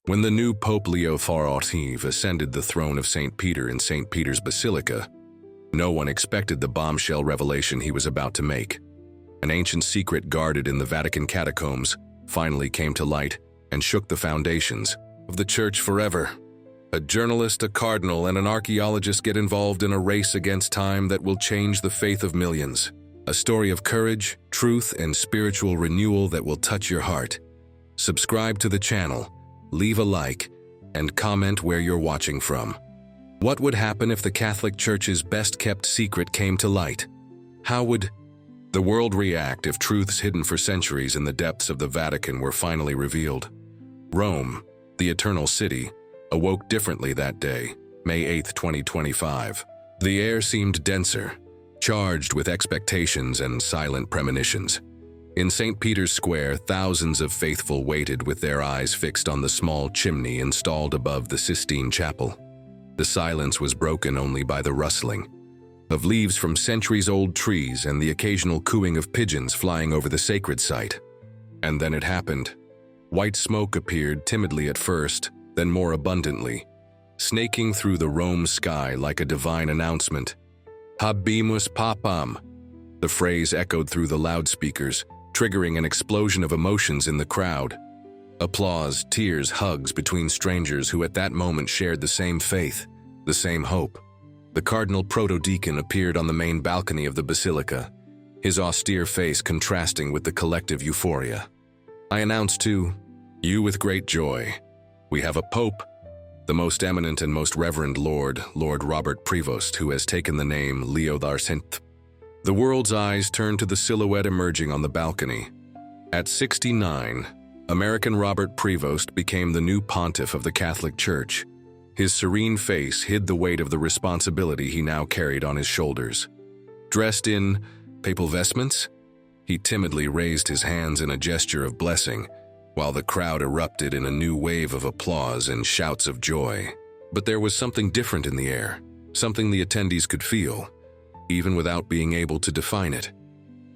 When the new Pope Leo XIV ascended the throne of St. Peter in St. Peter's Basilica, no one expected the bombshell revelation he was about to make. An ancient secret guarded in the Vatican catacombs finally came to light and shook the foundations of the Church forever. A journalist, a cardinal, and an archaeologist get involved in a race against time that will change the faith of millions. A story of courage, truth, and spiritual renewal that will touch your heart. Subscribe to the channel, leave a like, and comment where you're watching from. What would happen if the Catholic Church's best-kept secret came to light? How would the world react if truths hidden for centuries in the depths of the Vatican were finally revealed? Rome, the Eternal City, awoke differently that day, May 8, 2025. The air seemed denser, charged with expectations and silent premonitions. In St. Peter's Square, thousands of faithful waited with their eyes fixed on the small chimney installed above the Sistine Chapel. The silence was broken only by the rustling of leaves from centuries-old trees and the occasional cooing of pigeons flying over the sacred site. And then it happened. White smoke appeared timidly at first, then more abundantly, snaking through the Rome sky like a divine announcement. Habemus Papam. The phrase echoed through the loudspeakers, triggering an explosion of emotions in the crowd. Applause, tears, hugs between strangers who at that moment shared the same faith, the same hope. The Cardinal Protodeacon appeared on the main balcony of the basilica, his austere face contrasting with the collective euphoria. I announced to you with great joy, we have a Pope, the most eminent and most reverend Lord Robert Prevost, who has taken the name Leo XIV. The world's eyes turned to the silhouette emerging on the balcony. At 69, American Robert Prevost became the new pontiff of the Catholic Church. His serene face hid the weight of the responsibility he now carried on his shoulders. Dressed in papal vestments, he timidly raised his hands in a gesture of blessing, while the crowd erupted in a new wave of applause and shouts of joy. But there was something different in the air, something the attendees could feel, even without being able to define it.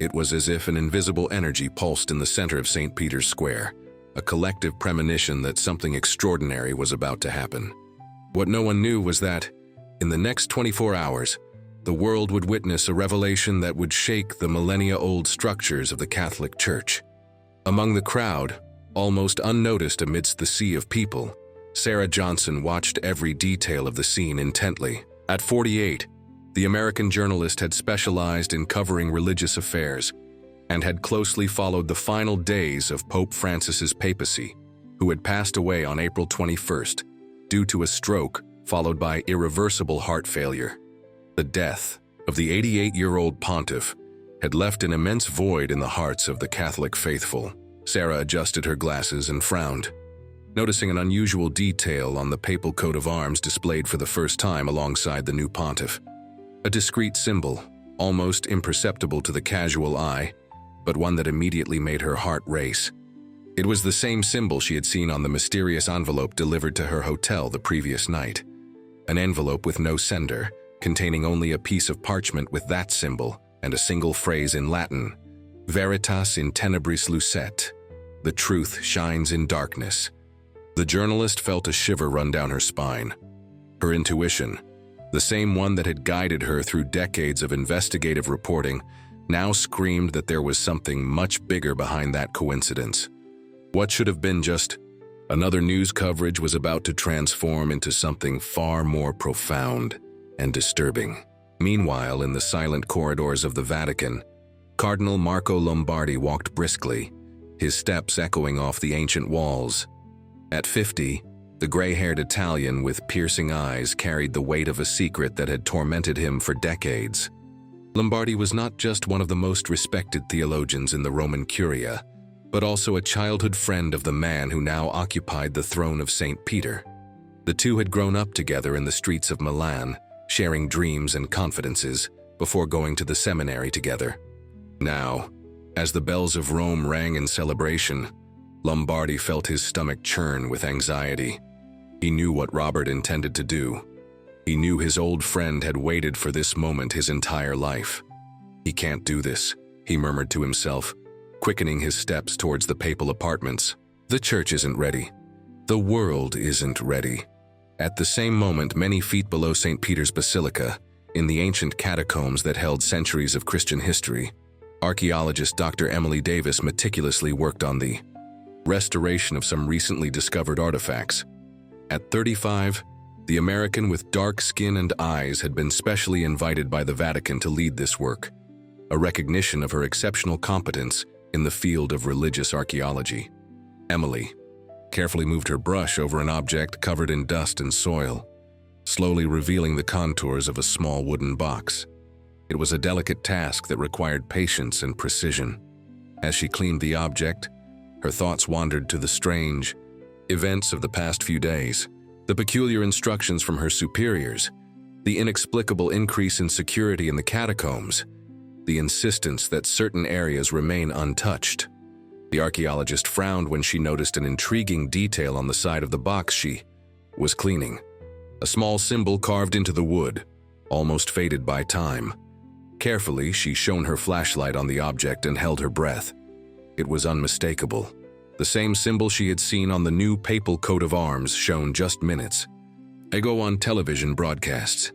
It was as if an invisible energy pulsed in the center of St. Peter's Square, a collective premonition that something extraordinary was about to happen. What no one knew was that, in the next 24 hours, the world would witness a revelation that would shake the millennia-old structures of the Catholic Church. Among the crowd, almost unnoticed amidst the sea of people, Sarah Johnson watched every detail of the scene intently. At 48, the American journalist had specialized in covering religious affairs and had closely followed the final days of Pope Francis's papacy, who had passed away on April 21st due to a stroke followed by irreversible heart failure. The death of the 88-year-old pontiff had left an immense void in the hearts of the Catholic faithful. Sarah adjusted her glasses and frowned, noticing an unusual detail on the papal coat of arms displayed for the first time alongside the new pontiff. A discreet symbol, almost imperceptible to the casual eye, but one that immediately made her heart race. It was the same symbol she had seen on the mysterious envelope delivered to her hotel the previous night. An envelope with no sender, containing only a piece of parchment with that symbol and a single phrase in Latin, Veritas in tenebris lucet. The truth shines in darkness. The journalist felt a shiver run down her spine. Her intuition, the same one that had guided her through decades of investigative reporting, now screamed that there was something much bigger behind that coincidence. What should have been just another news coverage was about to transform into something far more profound and disturbing. Meanwhile, in the silent corridors of the Vatican, Cardinal Marco Lombardi walked briskly, his steps echoing off the ancient walls. At 50, the gray-haired Italian with piercing eyes carried the weight of a secret that had tormented him for decades. Lombardi was not just one of the most respected theologians in the Roman Curia, but also a childhood friend of the man who now occupied the throne of St. Peter. The two had grown up together in the streets of Milan, sharing dreams and confidences before going to the seminary together. Now, as the bells of Rome rang in celebration, Lombardi felt his stomach churn with anxiety. He knew what Robert intended to do. He knew his old friend had waited for this moment his entire life. He can't do this, he murmured to himself, quickening his steps towards the papal apartments. The church isn't ready. The world isn't ready. At the same moment, many feet below St. Peter's Basilica, in the ancient catacombs that held centuries of Christian history, archaeologist Dr. Emily Davis meticulously worked on the restoration of some recently discovered artifacts. At 35, the American with dark skin and eyes had been specially invited by the Vatican to lead this work, a recognition of her exceptional competence in the field of religious archaeology. Emily carefully moved her brush over an object covered in dust and soil, slowly revealing the contours of a small wooden box. It was a delicate task that required patience and precision. As she cleaned the object, her thoughts wandered to the strange events of the past few days, the peculiar instructions from her superiors, the inexplicable increase in security in the catacombs, the insistence that certain areas remain untouched. The archaeologist frowned when she noticed an intriguing detail on the side of the box she was cleaning. A small symbol carved into the wood, almost faded by time. Carefully, she shone her flashlight on the object and held her breath. It was unmistakable. The same symbol she had seen on the new papal coat of arms shown just minutes ago on television broadcasts.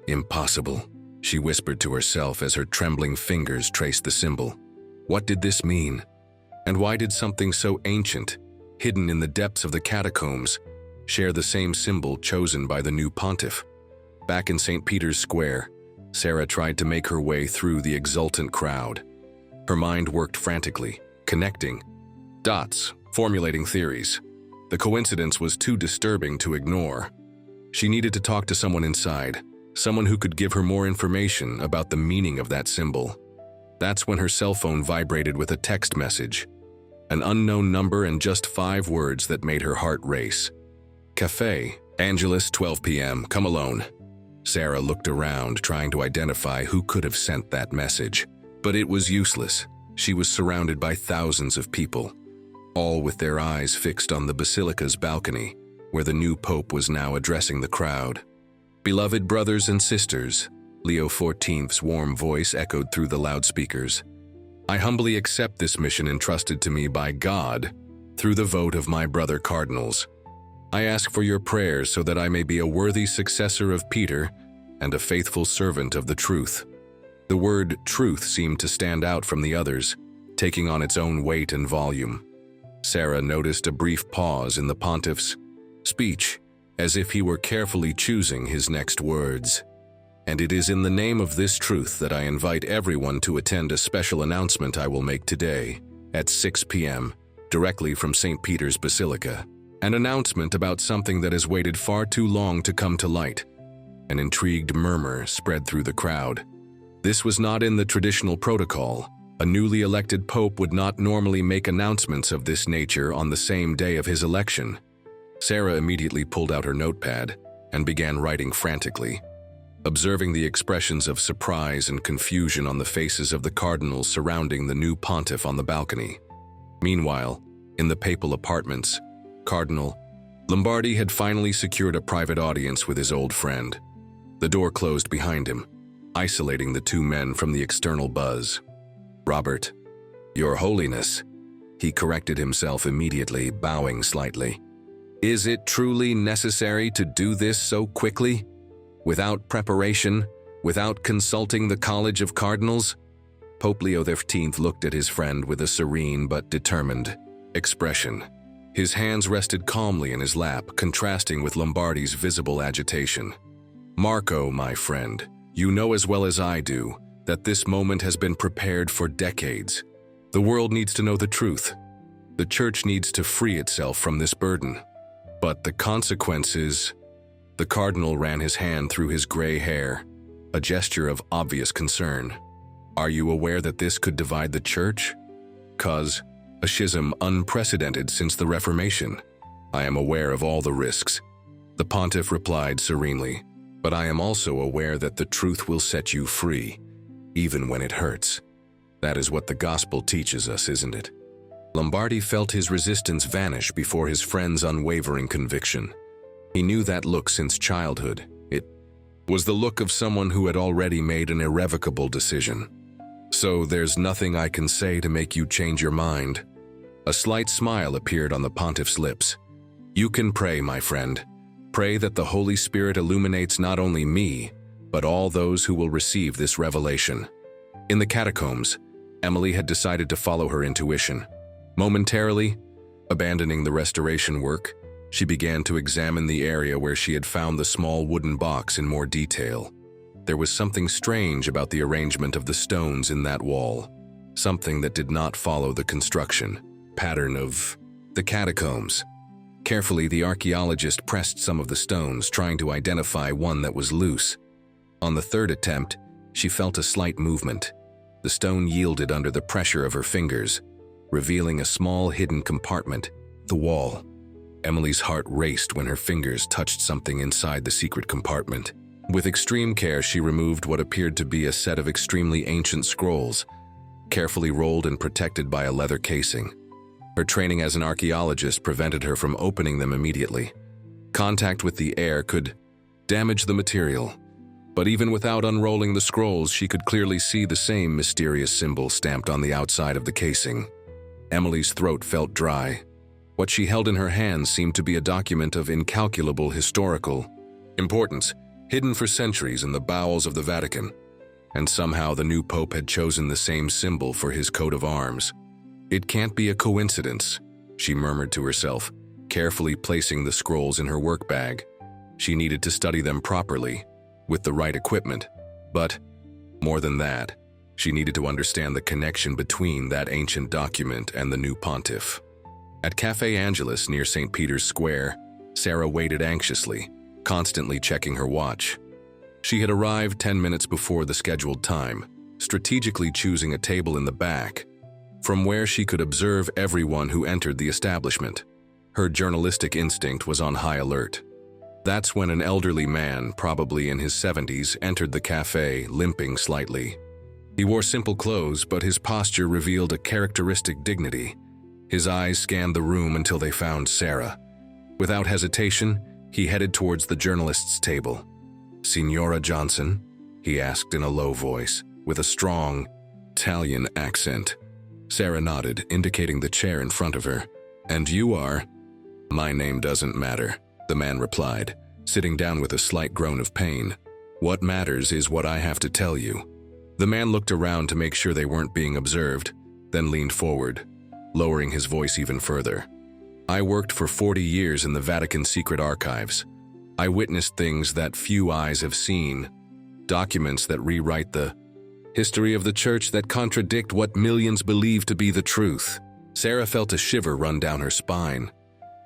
Impossible, she whispered to herself as her trembling fingers traced the symbol. What did this mean? And why did something so ancient, hidden in the depths of the catacombs, share the same symbol chosen by the new pontiff? Back in St. Peter's Square, Sarah tried to make her way through the exultant crowd. Her mind worked frantically, connecting dots, formulating theories. The coincidence was too disturbing to ignore. She needed to talk to someone inside, someone who could give her more information about the meaning of that symbol. That's when her cell phone vibrated with a text message, an unknown number and just 5 words that made her heart race. Cafe, Angelus, 12 p.m., come alone. Sarah looked around, trying to identify who could have sent that message. But it was useless. She was surrounded by thousands of people, all with their eyes fixed on the basilica's balcony, where the new pope was now addressing the crowd. Beloved brothers and sisters, Leo XIV's warm voice echoed through the loudspeakers. I humbly accept this mission entrusted to me by God through the vote of my brother cardinals. I ask for your prayers so that I may be a worthy successor of Peter and a faithful servant of the truth. The word truth seemed to stand out from the others, taking on its own weight and volume. Sarah noticed a brief pause in the pontiff's speech, as if he were carefully choosing his next words. And it is in the name of this truth that I invite everyone to attend a special announcement I will make today at 6 p.m., directly from St. Peter's Basilica. An announcement about something that has waited far too long to come to light. An intrigued murmur spread through the crowd. This was not in the traditional protocol. A newly elected pope would not normally make announcements of this nature on the same day of his election. Sarah immediately pulled out her notepad and began writing frantically, observing the expressions of surprise and confusion on the faces of the cardinals surrounding the new pontiff on the balcony. Meanwhile, in the papal apartments, Cardinal Lombardi had finally secured a private audience with his old friend. The door closed behind him, isolating the two men from the external buzz. Robert, Your Holiness, he corrected himself immediately, bowing slightly. Is it truly necessary to do this so quickly? Without preparation, without consulting the College of Cardinals? Pope Leo XIV looked at his friend with a serene but determined expression. His hands rested calmly in his lap, contrasting with Lombardi's visible agitation. Marco, my friend, you know as well as I do that this moment has been prepared for decades. The world needs to know the truth. The Church needs to free itself from this burden. But the consequences... The cardinal ran his hand through his gray hair, a gesture of obvious concern. Are you aware that this could divide the Church? Cause a schism unprecedented since the Reformation. I am aware of all the risks. The pontiff replied serenely, but I am also aware that the truth will set you free, even when it hurts. That is what the gospel teaches us, isn't it? Lombardi felt his resistance vanish before his friend's unwavering conviction. He knew that look since childhood. It was the look of someone who had already made an irrevocable decision. So there's nothing I can say to make you change your mind. A slight smile appeared on the pontiff's lips. You can pray, my friend. Pray that the Holy Spirit illuminates not only me, but all those who will receive this revelation. In the catacombs, Emily had decided to follow her intuition. Momentarily, abandoning the restoration work, she began to examine the area where she had found the small wooden box in more detail. There was something strange about the arrangement of the stones in that wall, something that did not follow the construction pattern of the catacombs. Carefully, the archaeologist pressed some of the stones, trying to identify one that was loose. On the third attempt, she felt a slight movement. The stone yielded under the pressure of her fingers, revealing a small hidden compartment, the wall. Emily's heart raced when her fingers touched something inside the secret compartment. With extreme care, she removed what appeared to be a set of extremely ancient scrolls, carefully rolled and protected by a leather casing. Her training as an archaeologist prevented her from opening them immediately. Contact with the air could damage the material, but even without unrolling the scrolls, she could clearly see the same mysterious symbol stamped on the outside of the casing. Emily's throat felt dry. What she held in her hands seemed to be a document of incalculable historical importance, hidden for centuries in the bowels of the Vatican. And somehow the new pope had chosen the same symbol for his coat of arms. It can't be a coincidence, she murmured to herself, carefully placing the scrolls in her work bag. She needed to study them properly, with the right equipment. But, more than that, she needed to understand the connection between that ancient document and the new pontiff. At Café Angelus near St. Peter's Square, Sarah waited anxiously, constantly checking her watch. She had arrived 10 minutes before the scheduled time, strategically choosing a table in the back, from where she could observe everyone who entered the establishment. Her journalistic instinct was on high alert. That's when an elderly man, probably in his 70s, entered the cafe, limping slightly. He wore simple clothes, but his posture revealed a characteristic dignity. His eyes scanned the room until they found Sarah. Without hesitation, he headed towards the journalist's table. "Signora Johnson?" he asked in a low voice, with a strong Italian accent. Sarah nodded, indicating the chair in front of her. "And you are?" "My name doesn't matter," the man replied, sitting down with a slight groan of pain. "What matters is what I have to tell you." The man looked around to make sure they weren't being observed, then leaned forward, lowering his voice even further. "I worked for 40 years in the Vatican secret archives. I witnessed things that few eyes have seen, documents that rewrite the history of the church, that contradict what millions believe to be the truth." Sarah felt a shiver run down her spine.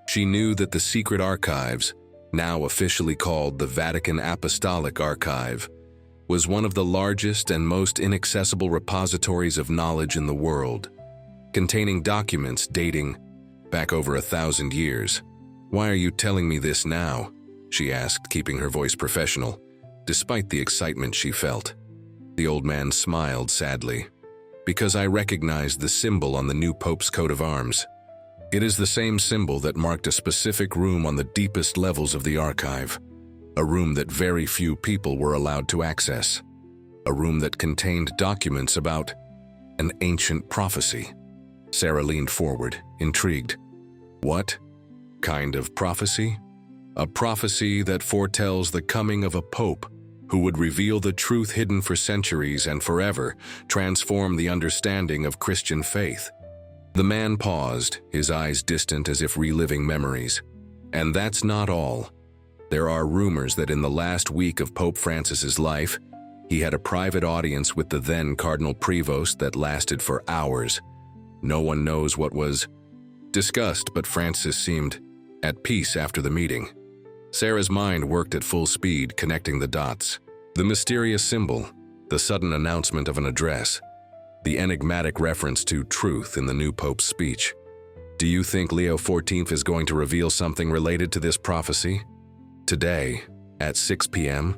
She knew that the secret archives, now officially called the Vatican Apostolic Archive, was one of the largest and most inaccessible repositories of knowledge in the world, containing documents dating back over 1,000 years. "Why are you telling me this now?" she asked, keeping her voice professional, despite the excitement she felt. The old man smiled sadly. "Because I recognized the symbol on the new pope's coat of arms. It is the same symbol that marked a specific room on the deepest levels of the archive, a room that very few people were allowed to access, a room that contained documents about an ancient prophecy." Sarah leaned forward, intrigued. "What kind of prophecy?" "A prophecy that foretells the coming of a pope who would reveal the truth hidden for centuries and forever transform the understanding of Christian faith." The man paused, his eyes distant as if reliving memories. "And that's not all. There are rumors that in the last week of Pope Francis's life, he had a private audience with the then Cardinal Prevost that lasted for hours. No one knows what was discussed, but Francis seemed at peace after the meeting." Sarah's mind worked at full speed, connecting the dots. The mysterious symbol, the sudden announcement of an address, the enigmatic reference to truth in the new pope's speech. "Do you think Leo XIV is going to reveal something related to this prophecy? Today, at 6 p.m.?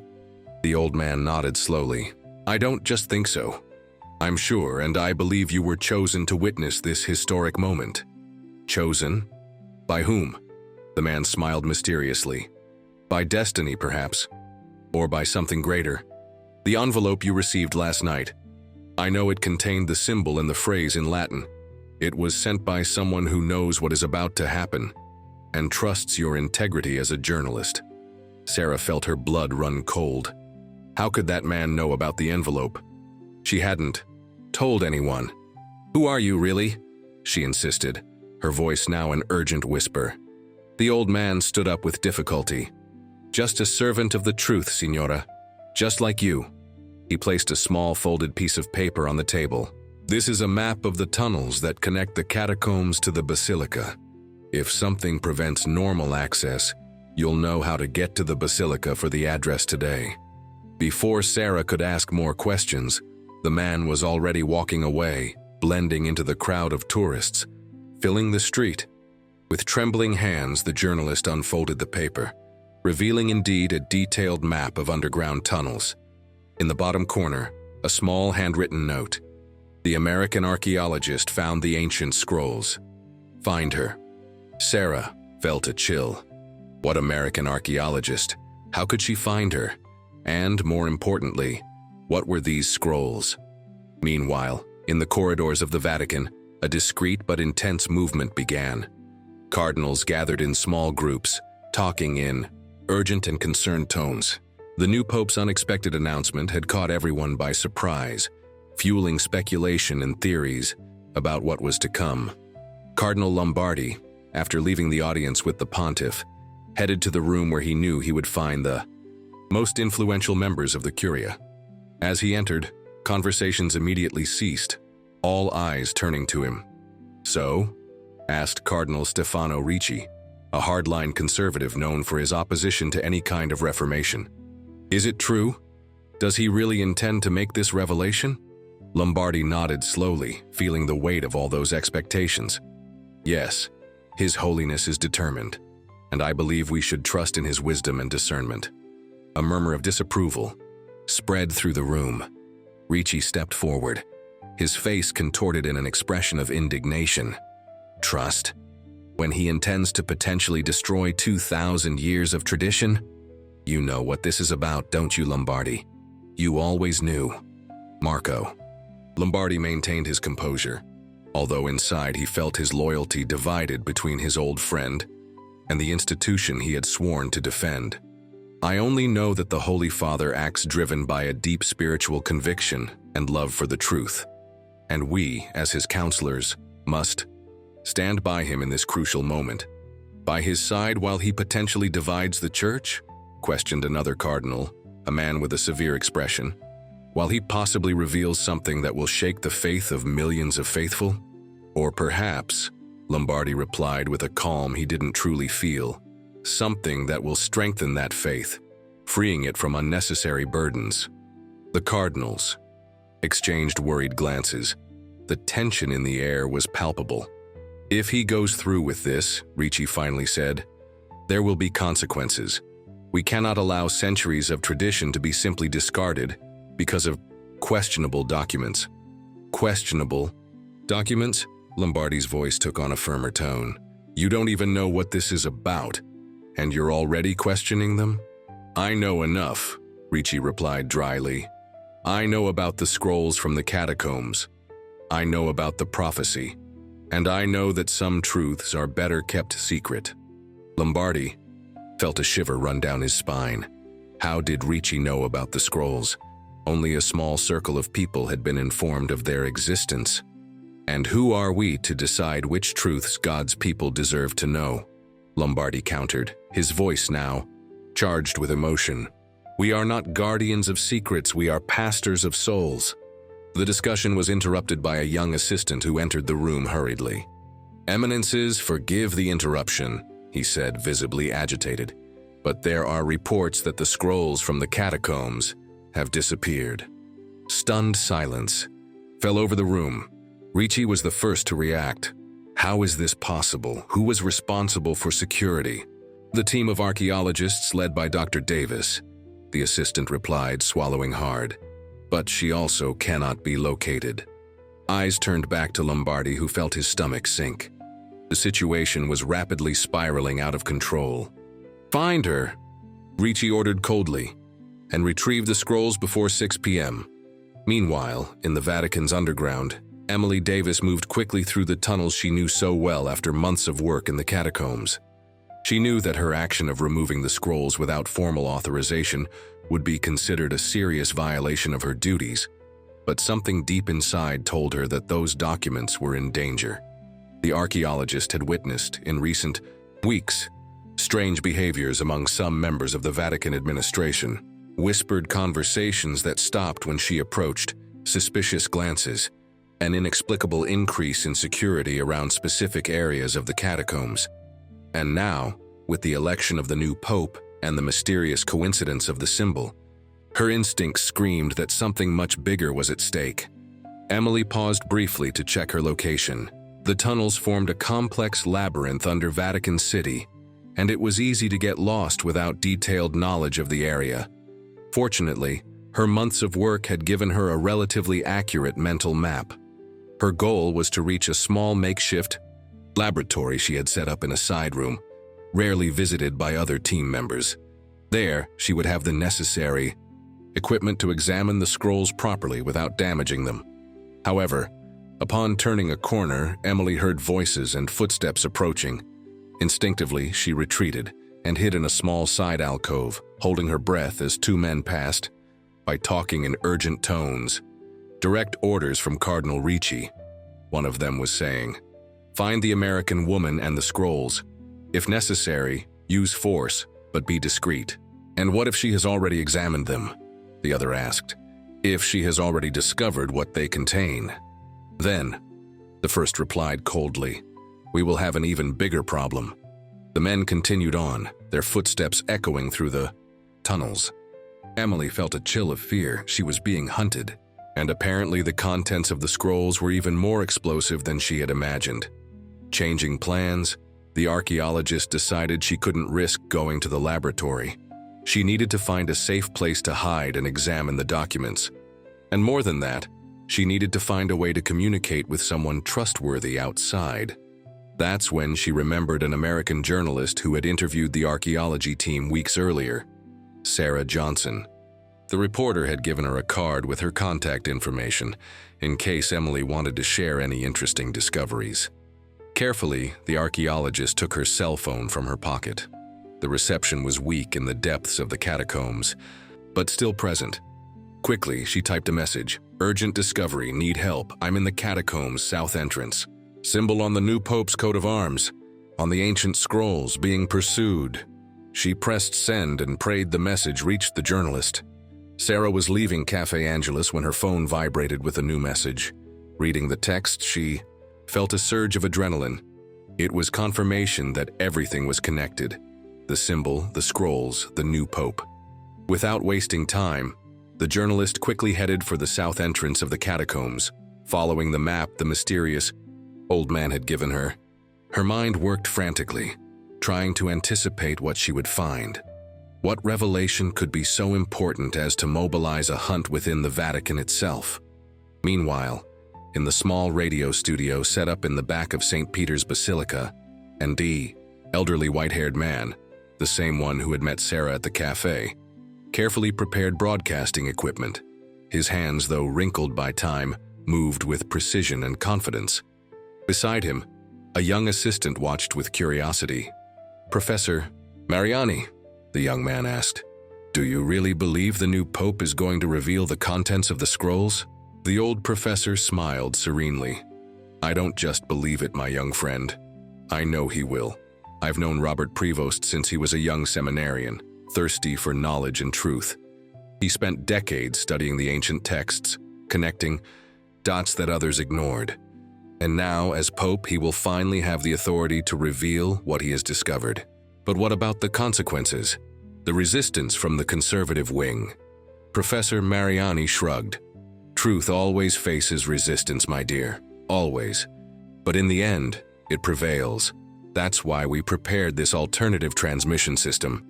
The old man nodded slowly. "I don't just think so. I'm sure, and I believe you were chosen to witness this historic moment." "Chosen? By whom?" The man smiled mysteriously. "By destiny, perhaps. Or by something greater. The envelope you received last night. I know it contained the symbol and the phrase in Latin. It was sent by someone who knows what is about to happen. and trusts your integrity as a journalist. Sarah felt her blood run cold. How could that man know about the envelope? She hadn't told anyone. "Who are you, really?" she insisted, her voice now an urgent whisper. The old man stood up with difficulty. "Just a servant of the truth, Signora. Just like you." He placed a small folded piece of paper on the table. "This is a map of the tunnels that connect the catacombs to the basilica. If something prevents normal access, you'll know how to get to the basilica for the address today." Before Sarah could ask more questions, the man was already walking away, blending into the crowd of tourists, filling the street. With trembling hands, the journalist unfolded the paper, revealing indeed a detailed map of underground tunnels. In the bottom corner, a small handwritten note. The American archaeologist found the ancient scrolls. Find her. Sarah felt a chill. What American archaeologist? How could she find her? And, more importantly, what were these scrolls? Meanwhile, in the corridors of the Vatican, a discreet but intense movement began. Cardinals gathered in small groups, talking in urgent and concerned tones. The new pope's unexpected announcement had caught everyone by surprise, fueling speculation and theories about what was to come. Cardinal Lombardi, after leaving the audience with the pontiff, headed to the room where he knew he would find the most influential members of the Curia. As he entered, conversations immediately ceased, all eyes turning to him. "So?" asked Cardinal Stefano Ricci, a hardline conservative known for his opposition to any kind of reformation. "Is it true? Does he really intend to make this revelation?" Lombardi nodded slowly, feeling the weight of all those expectations. "Yes, His Holiness is determined, and I believe we should trust in his wisdom and discernment." A murmur of disapproval spread through the room. Ricci stepped forward, his face contorted in an expression of indignation. Trust? When he intends to potentially destroy 2,000 years of tradition? You know what this is about, don't you, Lombardi? You always knew. Marco. Lombardi maintained his composure, although inside he felt his loyalty divided between his old friend and the institution he had sworn to defend. "I only know that the Holy Father acts driven by a deep spiritual conviction and love for the truth, and we, as his counselors, must stand by him in this crucial moment." "By his side while he potentially divides the church?" questioned another cardinal, a man with a severe expression. "While he possibly reveals something that will shake the faith of millions of faithful? Or perhaps," Lombardi replied with a calm he didn't truly feel, "something that will strengthen that faith, freeing it from unnecessary burdens." The cardinals exchanged worried glances. The tension in the air was palpable. "If he goes through with this," Ricci finally said, "there will be consequences. We cannot allow centuries of tradition to be simply discarded because of questionable documents." "Questionable documents?" Lombardi's voice took on a firmer tone. "You don't even know what this is about, and you're already questioning them?" "I know enough," Ricci replied dryly. "I know about the scrolls from the catacombs. I know about the prophecy. And I know that some truths are better kept secret." Lombardi felt a shiver run down his spine. How did Ricci know about the scrolls? Only a small circle of people had been informed of their existence. And who are we to decide which truths God's people deserve to know? Lombardi countered, his voice now charged with emotion. "We are not guardians of secrets, we are pastors of souls." The discussion was interrupted by a young assistant who entered the room hurriedly. "Eminences, forgive the interruption," he said, visibly agitated, "but there are reports that the scrolls from the catacombs have disappeared." Stunned silence fell over the room. Ricci was the first to react. How is this possible? Who was responsible for security? "The team of archaeologists led by Dr. Davis," the assistant replied, swallowing hard. "But she also cannot be located." Eyes turned back to Lombardi, who felt his stomach sink. The situation was rapidly spiraling out of control. "Find her," Ricci ordered coldly, "and retrieve the scrolls before 6 p.m. Meanwhile, in the Vatican's underground, Emily Davis moved quickly through the tunnels she knew so well after months of work in the catacombs. She knew that her action of removing the scrolls without formal authorization would be considered a serious violation of her duties, but something deep inside told her that those documents were in danger. The archaeologist had witnessed, in recent weeks, strange behaviors among some members of the Vatican administration, whispered conversations that stopped when she approached, suspicious glances, an inexplicable increase in security around specific areas of the catacombs. And now, with the election of the new pope and the mysterious coincidence of the symbol, her instincts screamed that something much bigger was at stake. Emily paused briefly to check her location. The tunnels formed a complex labyrinth under Vatican City, and it was easy to get lost without detailed knowledge of the area. Fortunately, her months of work had given her a relatively accurate mental map. Her goal was to reach a small makeshift laboratory she had set up in a side room, rarely visited by other team members. There, she would have the necessary equipment to examine the scrolls properly without damaging them. However, upon turning a corner, Emily heard voices and footsteps approaching. Instinctively, she retreated and hid in a small side alcove, holding her breath as two men passed by talking in urgent tones. Direct orders from Cardinal Ricci, one of them was saying. Find the American woman and the scrolls. If necessary, use force, but be discreet. And what if she has already examined them? The other asked. If she has already discovered what they contain. Then, the first replied coldly, we will have an even bigger problem. The men continued on, their footsteps echoing through the tunnels. Emily felt a chill of fear. She was being hunted, and apparently the contents of the scrolls were even more explosive than she had imagined. Changing plans, the archaeologist decided she couldn't risk going to the laboratory. She needed to find a safe place to hide and examine the documents. And more than that, she needed to find a way to communicate with someone trustworthy outside. That's when she remembered an American journalist who had interviewed the archaeology team weeks earlier, Sarah Johnson. The reporter had given her a card with her contact information in case Emily wanted to share any interesting discoveries. Carefully, the archaeologist took her cell phone from her pocket. The reception was weak in the depths of the catacombs, but still present. Quickly, she typed a message. Urgent discovery, need help. I'm in the catacombs, south entrance. Symbol on the new pope's coat of arms. On the ancient scrolls, being pursued. She pressed send and prayed the message reached the journalist. Sarah was leaving Cafe Angelus when her phone vibrated with a new message. Reading the text, she felt a surge of adrenaline. It was confirmation that everything was connected. The symbol, the scrolls, the new pope. Without wasting time, the journalist quickly headed for the south entrance of the catacombs, following the map the mysterious old man had given her. Her mind worked frantically, trying to anticipate what she would find. What revelation could be so important as to mobilize a hunt within the Vatican itself? Meanwhile, in the small radio studio set up in the back of St. Peter's Basilica, an elderly white-haired man, the same one who had met Sarah at the cafe, carefully prepared broadcasting equipment. His hands, though wrinkled by time, moved with precision and confidence. Beside him, a young assistant watched with curiosity. Professor Mariani, the young man asked, do you really believe the new pope is going to reveal the contents of the scrolls? The old professor smiled serenely. I don't just believe it, my young friend. I know he will. I've known Robert Prevost since he was a young seminarian, thirsty for knowledge and truth. He spent decades studying the ancient texts, connecting dots that others ignored. And now, as Pope, he will finally have the authority to reveal what he has discovered. But what about the consequences? The resistance from the conservative wing? Professor Mariani shrugged. Truth always faces resistance, my dear. Always. But in the end, it prevails. That's why we prepared this alternative transmission system,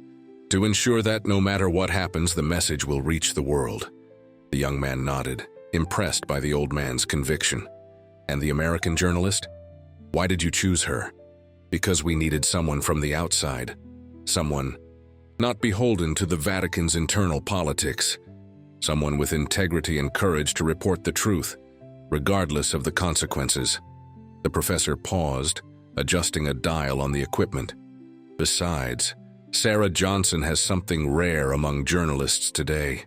to ensure that no matter what happens, the message will reach the world. The young man nodded, impressed by the old man's conviction. And the American journalist? Why did you choose her? Because we needed someone from the outside. Someone not beholden to the Vatican's internal politics. Someone with integrity and courage to report the truth, regardless of the consequences. The professor paused, adjusting a dial on the equipment. Besides, Sarah Johnson has something rare among journalists today,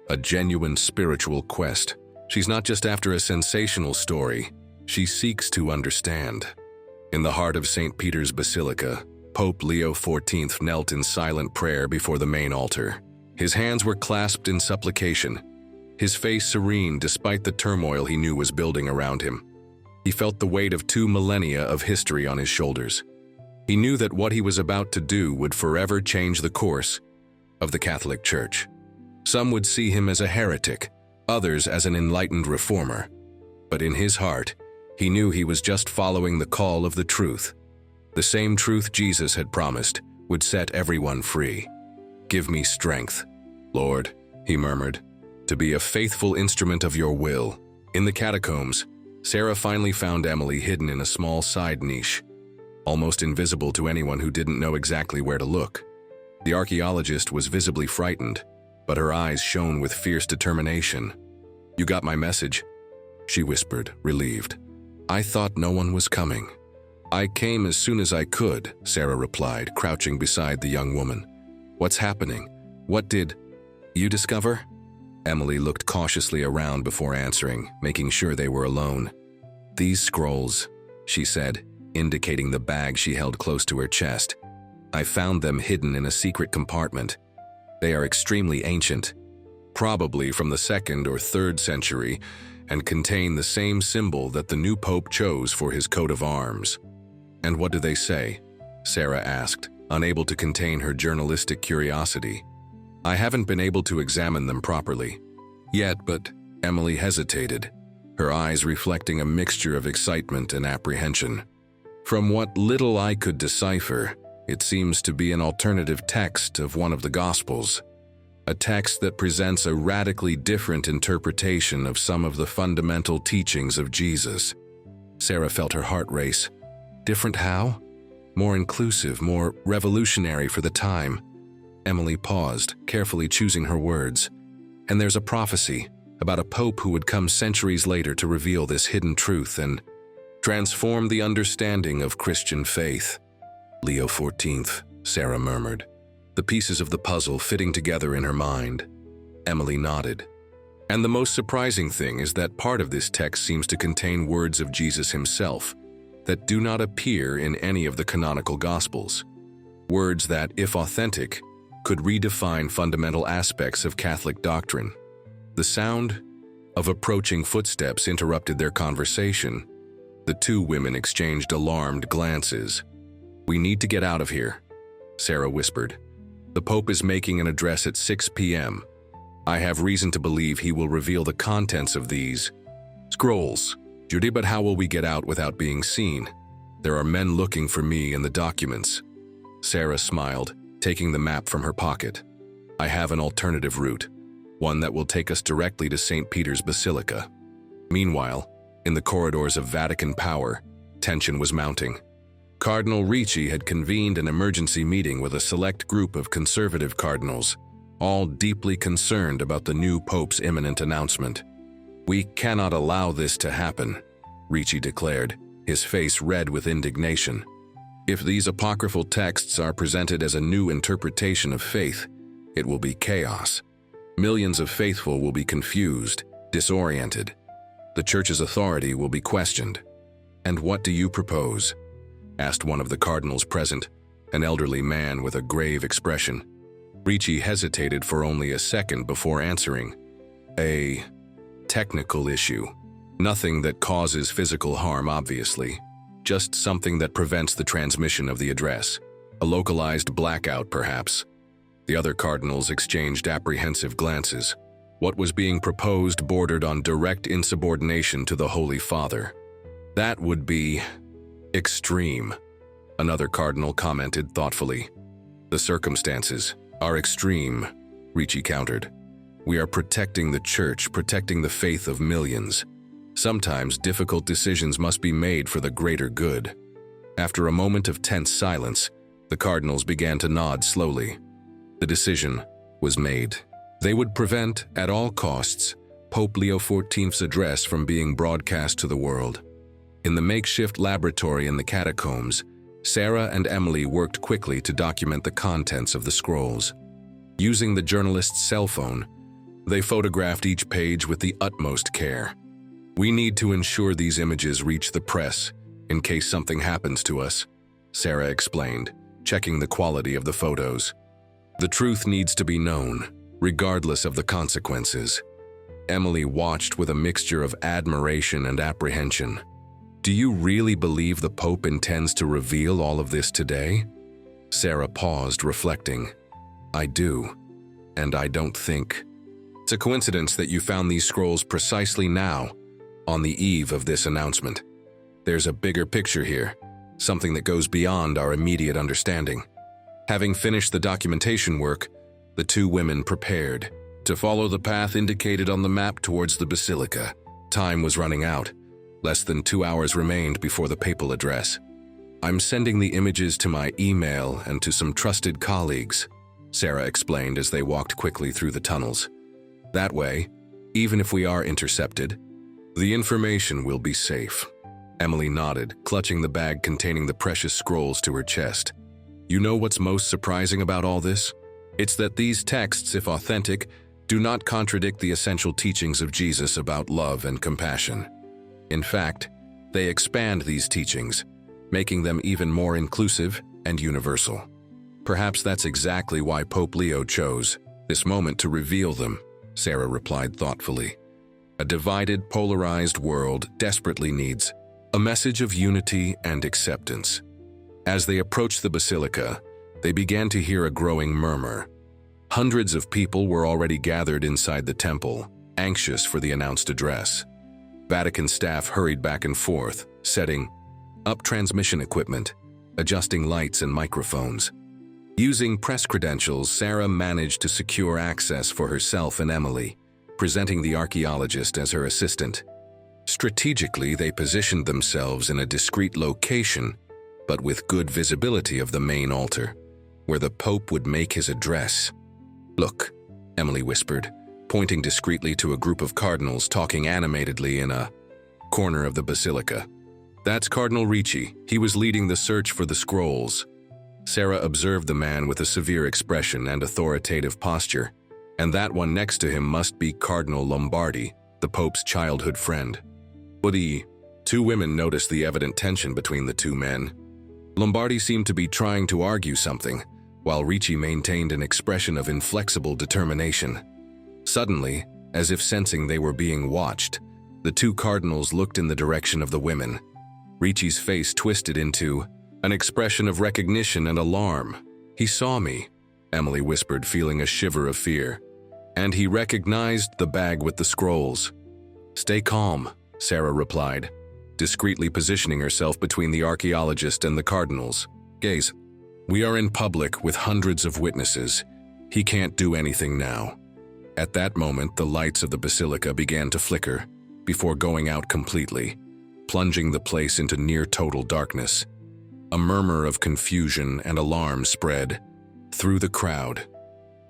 a genuine spiritual quest. She's not just after a sensational story, she seeks to understand. In the heart of St. Peter's Basilica, Pope Leo XIV knelt in silent prayer before the main altar. His hands were clasped in supplication, his face serene despite the turmoil he knew was building around him. He felt the weight of 2 millennia of history on his shoulders. He knew that what he was about to do would forever change the course of the Catholic Church. Some would see him as a heretic, others as an enlightened reformer. But in his heart, he knew he was just following the call of the truth. The same truth Jesus had promised would set everyone free. "Give me strength, Lord," he murmured, "to be a faithful instrument of your will." In the catacombs, Sarah finally found Emily hidden in a small side niche, almost invisible to anyone who didn't know exactly where to look. The archaeologist was visibly frightened, but her eyes shone with fierce determination. "You got my message?" she whispered, relieved. "I thought no one was coming." "I came as soon as I could," Sarah replied, crouching beside the young woman. "What's happening? What did you discover?" Emily looked cautiously around before answering, making sure they were alone. "These scrolls," she said, indicating the bag she held close to her chest. "I found them hidden in a secret compartment. They are extremely ancient, probably from the 2nd or 3rd century, and contain the same symbol that the new pope chose for his coat of arms." "And what do they say?" Sarah asked, unable to contain her journalistic curiosity. "I haven't been able to examine them properly yet, but..." Emily hesitated, her eyes reflecting a mixture of excitement and apprehension. "From what little I could decipher, it seems to be an alternative text of one of the Gospels, a text that presents a radically different interpretation of some of the fundamental teachings of Jesus." Sarah felt her heart race. Different how? More inclusive, more revolutionary for the time. Emily paused, carefully choosing her words. "And there's a prophecy about a pope who would come centuries later to reveal this hidden truth and transform the understanding of Christian faith." "Leo XIV, Sarah murmured, the pieces of the puzzle fitting together in her mind. Emily nodded. "And the most surprising thing is that part of this text seems to contain words of Jesus himself that do not appear in any of the canonical Gospels. Words that, if authentic, could redefine fundamental aspects of Catholic doctrine." The sound of approaching footsteps interrupted their conversation. The 2 women exchanged alarmed glances. "We need to get out of here," Sarah whispered. "The Pope is making an address at 6 p.m. I have reason to believe he will reveal the contents of these scrolls. Judy, but how will we get out without being seen? There are men looking for me in the documents." Sarah smiled, taking the map from her pocket. "I have an alternative route, one that will take us directly to St. Peter's Basilica." Meanwhile, in the corridors of Vatican power, tension was mounting. Cardinal Ricci had convened an emergency meeting with a select group of conservative cardinals, all deeply concerned about the new pope's imminent announcement. "We cannot allow this to happen," Ricci declared, his face red with indignation. "If these apocryphal texts are presented as a new interpretation of faith, it will be chaos. Millions of faithful will be confused, disoriented. The Church's authority will be questioned." "And what do you propose?" asked one of the cardinals present, an elderly man with a grave expression. Ricci hesitated for only a second before answering. "A technical issue. Nothing that causes physical harm, obviously. Just something that prevents the transmission of the address. A localized blackout, perhaps." The other cardinals exchanged apprehensive glances. What was being proposed bordered on direct insubordination to the Holy Father. "That would be extreme," another cardinal commented thoughtfully. "The circumstances are extreme," Ricci countered. "We are protecting the Church, protecting the faith of millions. Sometimes difficult decisions must be made for the greater good." After a moment of tense silence, the cardinals began to nod slowly. The decision was made. They would prevent, at all costs, Pope Leo XIV's address from being broadcast to the world. In the makeshift laboratory in the catacombs, Sarah and Emily worked quickly to document the contents of the scrolls. Using the journalist's cell phone, they photographed each page with the utmost care. "We need to ensure these images reach the press in case something happens to us," Sarah explained, checking the quality of the photos. "The truth needs to be known, regardless of the consequences." Emily watched with a mixture of admiration and apprehension. "Do you really believe the Pope intends to reveal all of this today?" Sarah paused, reflecting. "I do, and I don't think it's a coincidence that you found these scrolls precisely now, on the eve of this announcement. There's a bigger picture here, something that goes beyond our immediate understanding." Having finished the documentation work, the two women prepared to follow the path indicated on the map towards the basilica. Time was running out. Less than 2 hours remained before the papal address. "I'm sending the images to my email and to some trusted colleagues," Sarah explained as they walked quickly through the tunnels. "That way, even if we are intercepted, the information will be safe." Emily nodded, clutching the bag containing the precious scrolls to her chest. "You know what's most surprising about all this? It's that these texts, if authentic, do not contradict the essential teachings of Jesus about love and compassion. In fact, they expand these teachings, making them even more inclusive and universal. Perhaps that's exactly why Pope Leo chose this moment to reveal them," Sarah replied thoughtfully. "A divided, polarized world desperately needs a message of unity and acceptance." As they approached the basilica, they began to hear a growing murmur. Hundreds of people were already gathered inside the temple, anxious for the announced address. Vatican staff hurried back and forth, setting up transmission equipment, adjusting lights and microphones. Using press credentials, Sarah managed to secure access for herself and Emily, presenting the archaeologist as her assistant. Strategically, they positioned themselves in a discreet location, but with good visibility of the main altar, where the Pope would make his address. "Look," Emily whispered, pointing discreetly to a group of cardinals talking animatedly in a corner of the basilica. "That's Cardinal Ricci. He was leading the search for the scrolls." Sarah observed the man with a severe expression and authoritative posture, and that one next to him must be Cardinal Lombardi, the Pope's childhood friend. But the two women noticed the evident tension between the two men. Lombardi seemed to be trying to argue something, while Ricci maintained an expression of inflexible determination. Suddenly, as if sensing they were being watched, the two cardinals looked in the direction of the women. Ricci's face twisted into an expression of recognition and alarm. "He saw me," Emily whispered, feeling a shiver of fear. "And he recognized the bag with the scrolls." "Stay calm," Sarah replied, discreetly positioning herself between the archaeologist and the cardinals. "Gaze, we are in public with hundreds of witnesses. He can't do anything now." At that moment, the lights of the basilica began to flicker, before going out completely, plunging the place into near-total darkness. A murmur of confusion and alarm spread through the crowd.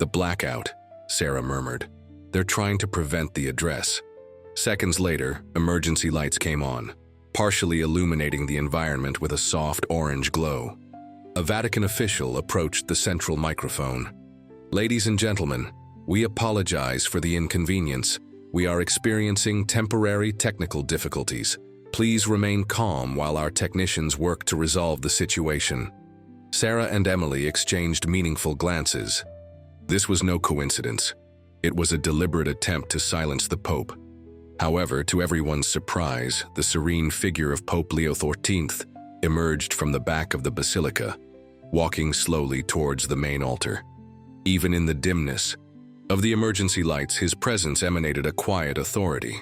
"The blackout," Sarah murmured. "They're trying to prevent the address." Seconds later, emergency lights came on, partially illuminating the environment with a soft orange glow. A Vatican official approached the central microphone. "Ladies and gentlemen, we apologize for the inconvenience. We are experiencing temporary technical difficulties. Please remain calm while our technicians work to resolve the situation." Sarah and Emily exchanged meaningful glances. This was no coincidence. It was a deliberate attempt to silence the Pope. However, to everyone's surprise, the serene figure of Pope Leo XIV emerged from the back of the basilica, walking slowly towards the main altar. Even in the dimness of the emergency lights, his presence emanated a quiet authority.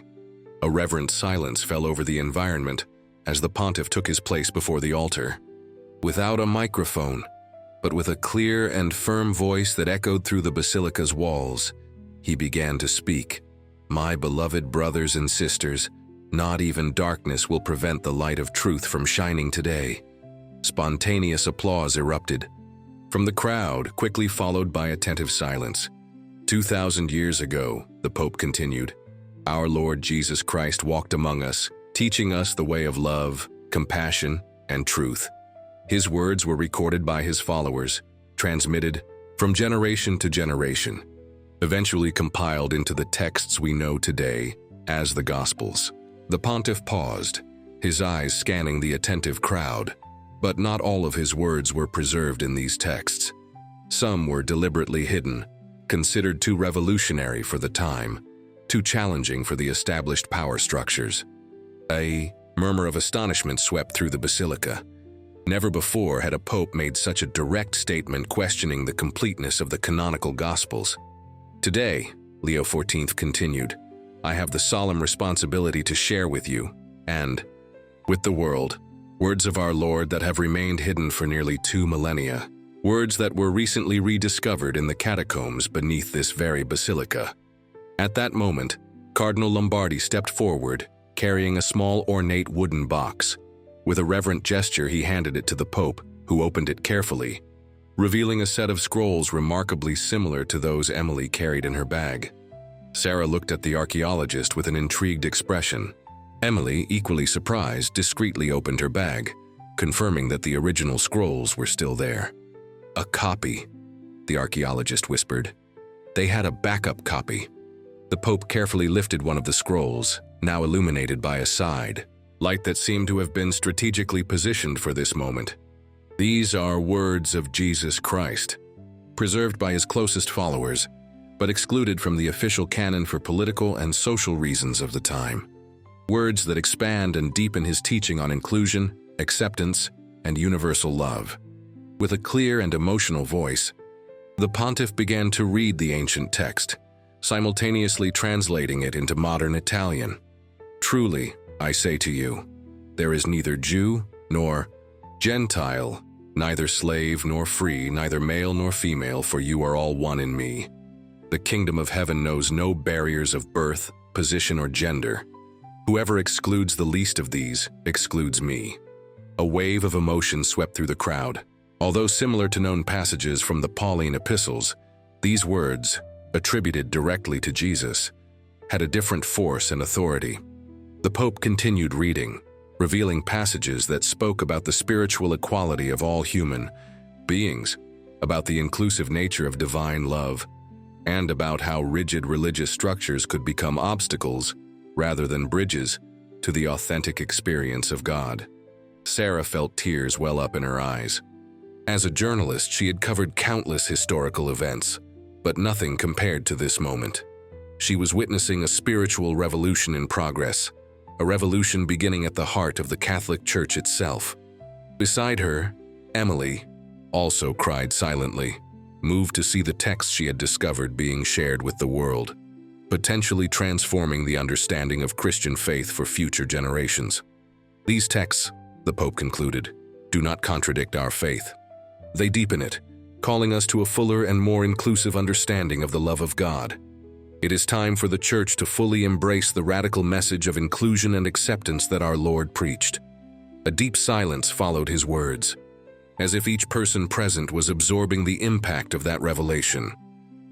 A reverent silence fell over the environment as the pontiff took his place before the altar. Without a microphone, but with a clear and firm voice that echoed through the basilica's walls, he began to speak. "My beloved brothers and sisters, not even darkness will prevent the light of truth from shining today." Spontaneous applause erupted from the crowd, quickly followed by attentive silence. 2,000 years ago, the Pope continued, our Lord Jesus Christ walked among us, teaching us the way of love, compassion, and truth. His words were recorded by his followers, transmitted from generation to generation, eventually compiled into the texts we know today as the Gospels. The pontiff paused, his eyes scanning the attentive crowd, but not all of his words were preserved in these texts. Some were deliberately hidden, considered too revolutionary for the time, too challenging for the established power structures. A murmur of astonishment swept through the basilica. Never before had a pope made such a direct statement questioning the completeness of the canonical Gospels. Today, Leo XIV continued, I have the solemn responsibility to share with you, and with the world, words of our Lord that have remained hidden for nearly 2 millennia, words that were recently rediscovered in the catacombs beneath this very basilica. At that moment, Cardinal Lombardi stepped forward, carrying a small ornate wooden box. With a reverent gesture, he handed it to the Pope, who opened it carefully, revealing a set of scrolls remarkably similar to those Emily carried in her bag. Sarah looked at the archaeologist with an intrigued expression. Emily, equally surprised, discreetly opened her bag, confirming that the original scrolls were still there. A copy, the archaeologist whispered. They had a backup copy. The Pope carefully lifted one of the scrolls, now illuminated by a side, light that seemed to have been strategically positioned for this moment. These are words of Jesus Christ, preserved by his closest followers, but excluded from the official canon for political and social reasons of the time. Words that expand and deepen his teaching on inclusion, acceptance, and universal love. With a clear and emotional voice, the pontiff began to read the ancient text, simultaneously translating it into modern Italian. Truly, I say to you, there is neither Jew nor Gentile, neither slave nor free, neither male nor female, for you are all one in me. The kingdom of heaven knows no barriers of birth, position, or gender. Whoever excludes the least of these excludes me. A wave of emotion swept through the crowd. Although similar to known passages from the Pauline epistles, these words, attributed directly to Jesus, had a different force and authority. The Pope continued reading, revealing passages that spoke about the spiritual equality of all human beings, about the inclusive nature of divine love, and about how rigid religious structures could become obstacles rather than bridges to the authentic experience of God. Sarah felt tears well up in her eyes. As a journalist, she had covered countless historical events, but nothing compared to this moment. She was witnessing a spiritual revolution in progress, a revolution beginning at the heart of the Catholic Church itself. Beside her, Emily also cried silently, moved to see the text she had discovered being shared with the world, potentially transforming the understanding of Christian faith for future generations. These texts, the Pope concluded, do not contradict our faith. They deepen it, calling us to a fuller and more inclusive understanding of the love of God. It is time for the Church to fully embrace the radical message of inclusion and acceptance that our Lord preached. A deep silence followed his words, as if each person present was absorbing the impact of that revelation.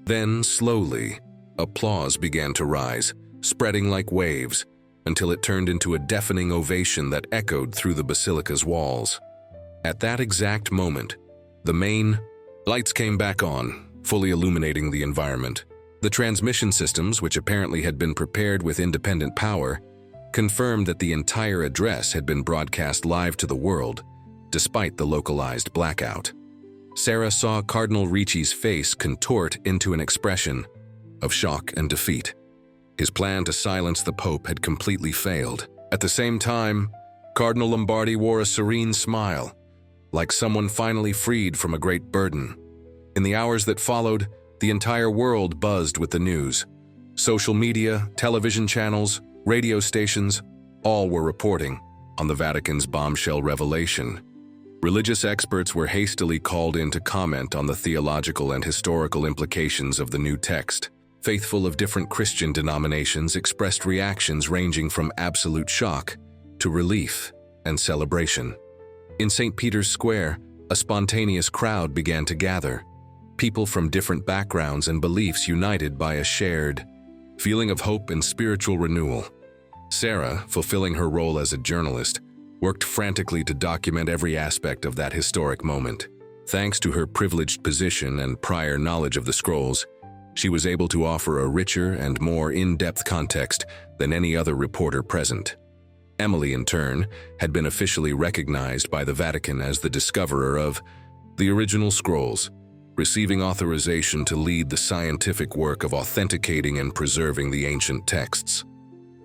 Then, slowly, applause began to rise, spreading like waves, until it turned into a deafening ovation that echoed through the basilica's walls. At that exact moment, the main lights came back on, fully illuminating the environment. The transmission systems, which apparently had been prepared with independent power, confirmed that the entire address had been broadcast live to the world, despite the localized blackout. Sarah saw Cardinal Ricci's face contort into an expression of shock and defeat. His plan to silence the Pope had completely failed. At the same time, Cardinal Lombardi wore a serene smile, like someone finally freed from a great burden. In the hours that followed, the entire world buzzed with the news. Social media, television channels, radio stations, all were reporting on the Vatican's bombshell revelation. Religious experts were hastily called in to comment on the theological and historical implications of the new text. Faithful of different Christian denominations expressed reactions ranging from absolute shock to relief and celebration. In St. Peter's Square, a spontaneous crowd began to gather, people from different backgrounds and beliefs united by a shared feeling of hope and spiritual renewal. Sarah, fulfilling her role as a journalist, worked frantically to document every aspect of that historic moment. Thanks to her privileged position and prior knowledge of the scrolls, she was able to offer a richer and more in-depth context than any other reporter present. Emily, in turn, had been officially recognized by the Vatican as the discoverer of the original scrolls, receiving authorization to lead the scientific work of authenticating and preserving the ancient texts.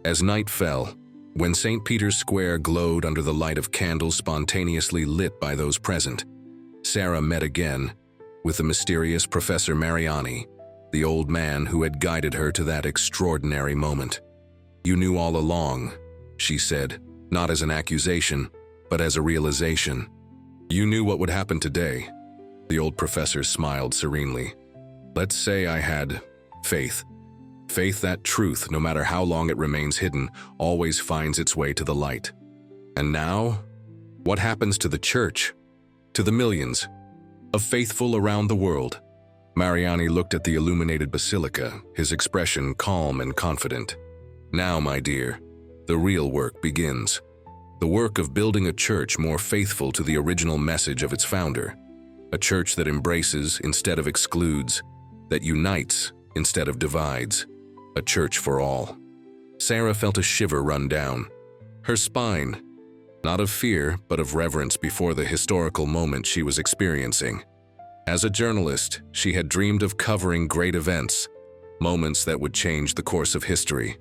As night fell, when St. Peter's Square glowed under the light of candles spontaneously lit by those present, Sarah met again with the mysterious Professor Mariani, the old man who had guided her to that extraordinary moment. "You knew all along," she said, not as an accusation, but as a realization. "You knew what would happen today." The old professor smiled serenely. "Let's say I had faith. Faith that truth, no matter how long it remains hidden, always finds its way to the light. And now, what happens to the church? To the millions of faithful around the world?" Mariani looked at the illuminated basilica, his expression calm and confident. "Now, my dear, the real work begins. The work of building a church more faithful to the original message of its founder. A church that embraces instead of excludes, that unites instead of divides. A church for all." Sarah felt a shiver run down her spine, not of fear, but of reverence before the historical moment she was experiencing. As a journalist, she had dreamed of covering great events, moments that would change the course of history.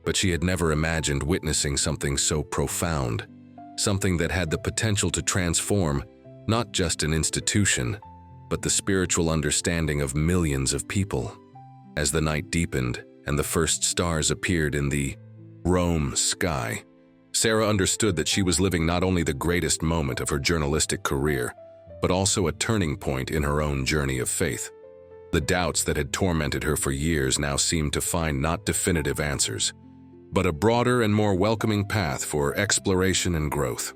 But she had never imagined witnessing something so profound, something that had the potential to transform not just an institution, but the spiritual understanding of millions of people. As the night deepened and the first stars appeared in the Rome sky, Sarah understood that she was living not only the greatest moment of her journalistic career, but also a turning point in her own journey of faith. The doubts that had tormented her for years now seemed to find not definitive answers, but a broader and more welcoming path for exploration and growth.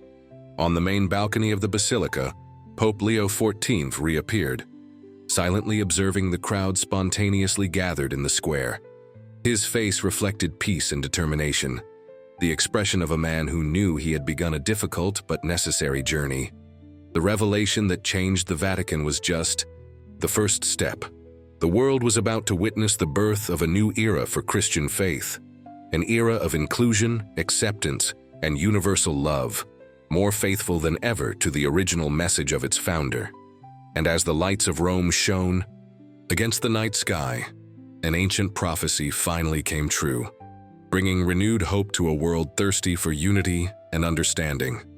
On the main balcony of the basilica, Pope Leo XIV reappeared, silently observing the crowd spontaneously gathered in the square. His face reflected peace and determination, the expression of a man who knew he had begun a difficult but necessary journey. The revelation that changed the Vatican was just the first step. The world was about to witness the birth of a new era for Christian faith, an era of inclusion, acceptance, and universal love, more faithful than ever to the original message of its founder. And as the lights of Rome shone against the night sky, an ancient prophecy finally came true, bringing renewed hope to a world thirsty for unity and understanding.